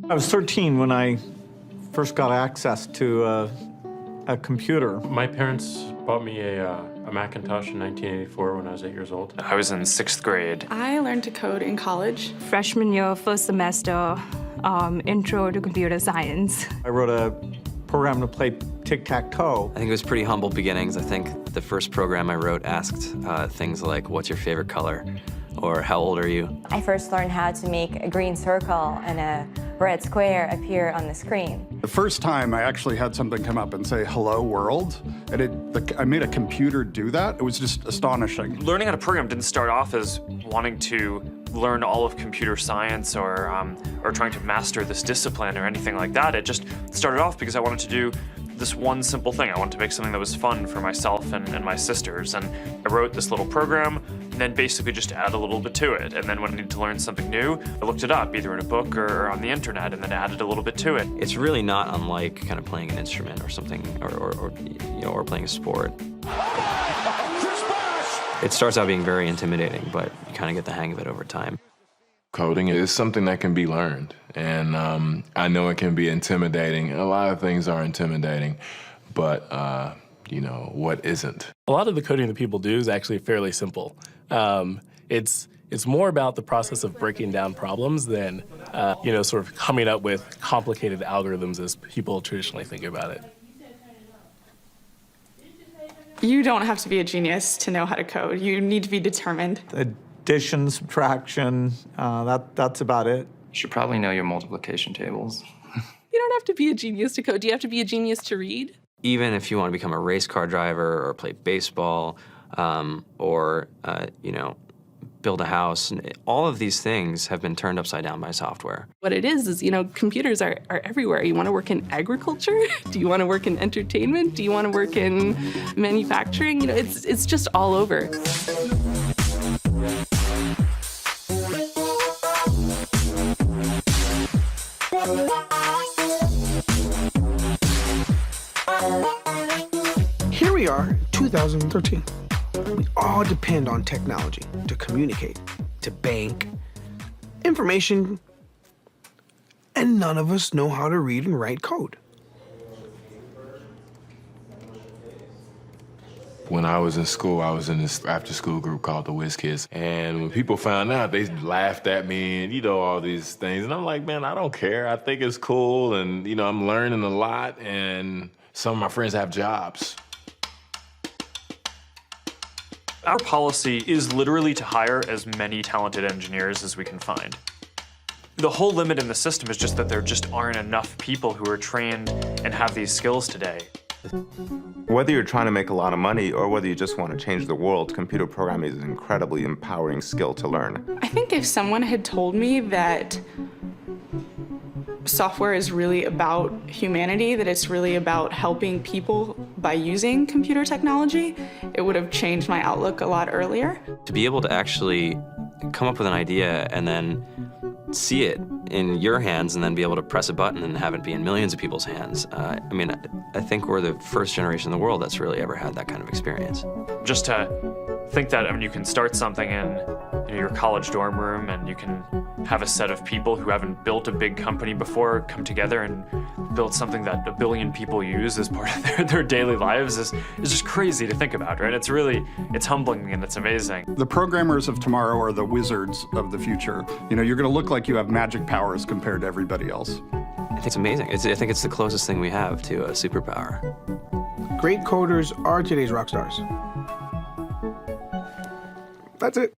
I was 13 when I first got access to a computer. My parents bought me a Macintosh in 1984 when I was 8 years old. I was in 6th grade. I learned to code in college. Freshman year, first semester, intro to computer science. I wrote a program to play tic-tac-toe. I think it was pretty humble beginnings. I think the first program I wrote asked things like, what's your favorite color? Or how old are you? I first learned how to make a green circle and a red square appear on the screen. The first time I actually had something come up and say, hello world, and I made a computer do that. It was just astonishing. Learning how to program didn't start off as wanting to learn all of computer science or trying to master this discipline or anything like that. It just started off because I wanted to do this one simple thing. I wanted to make something that was fun for myself and my sisters. And I wrote this little program and then basically just add a little bit to it. And then when I needed to learn something new, I looked it up either in a book or on the internet and then added a little bit to it. It's really not unlike kind of playing an instrument or something, or playing a sport. It starts out being very intimidating, but you kind of get the hang of it over time. Coding is something that can be learned, and I know it can be intimidating. A lot of things are intimidating, but you know, what isn't? A lot of the coding that people do is actually fairly simple. It's more about the process of breaking down problems than sort of coming up with complicated algorithms as people traditionally think about it. You don't have to be a genius to know how to code. You need to be determined. Addition, subtraction, that's about it. You should probably know your multiplication tables. You don't have to be a genius to code. Do you have to be a genius to read? Even if you want to become a race car driver or play baseball or build a house, all of these things have been turned upside down by software. What it is, computers are everywhere. You want to work in agriculture? Do you want to work in entertainment? Do you want to work in manufacturing? It's just all over. Here we are, 2013. We all depend on technology to communicate, to bank, information, and none of us know how to read and write code. When I was in school, I was in this after-school group called the Whiz Kids, and when people found out, they laughed at me and, all these things. And I'm like, man, I don't care. I think it's cool, and, I'm learning a lot, and some of my friends have jobs. Our policy is literally to hire as many talented engineers as we can find. The whole limit in the system is just that there just aren't enough people who are trained and have these skills today. Whether you're trying to make a lot of money or whether you just want to change the world, computer programming is an incredibly empowering skill to learn. I think if someone had told me that software is really about humanity, that it's really about helping people by using computer technology, it would have changed my outlook a lot earlier. To be able to actually come up with an idea and then see it in your hands and then be able to press a button and have it be in millions of people's hands. I think we're the first generation in the world that's really ever had that kind of experience. Just to think that you can start something in your college dorm room and you can have a set of people who haven't built a big company before come together and build something that 1 billion people use as part of their daily lives is just crazy to think about, right? It's humbling and it's amazing. The programmers of tomorrow are the wizards of the future. You're going to look like you have magic powers compared to everybody else. I think it's amazing. I think it's the closest thing we have to a superpower. Great coders are today's rock stars. That's it.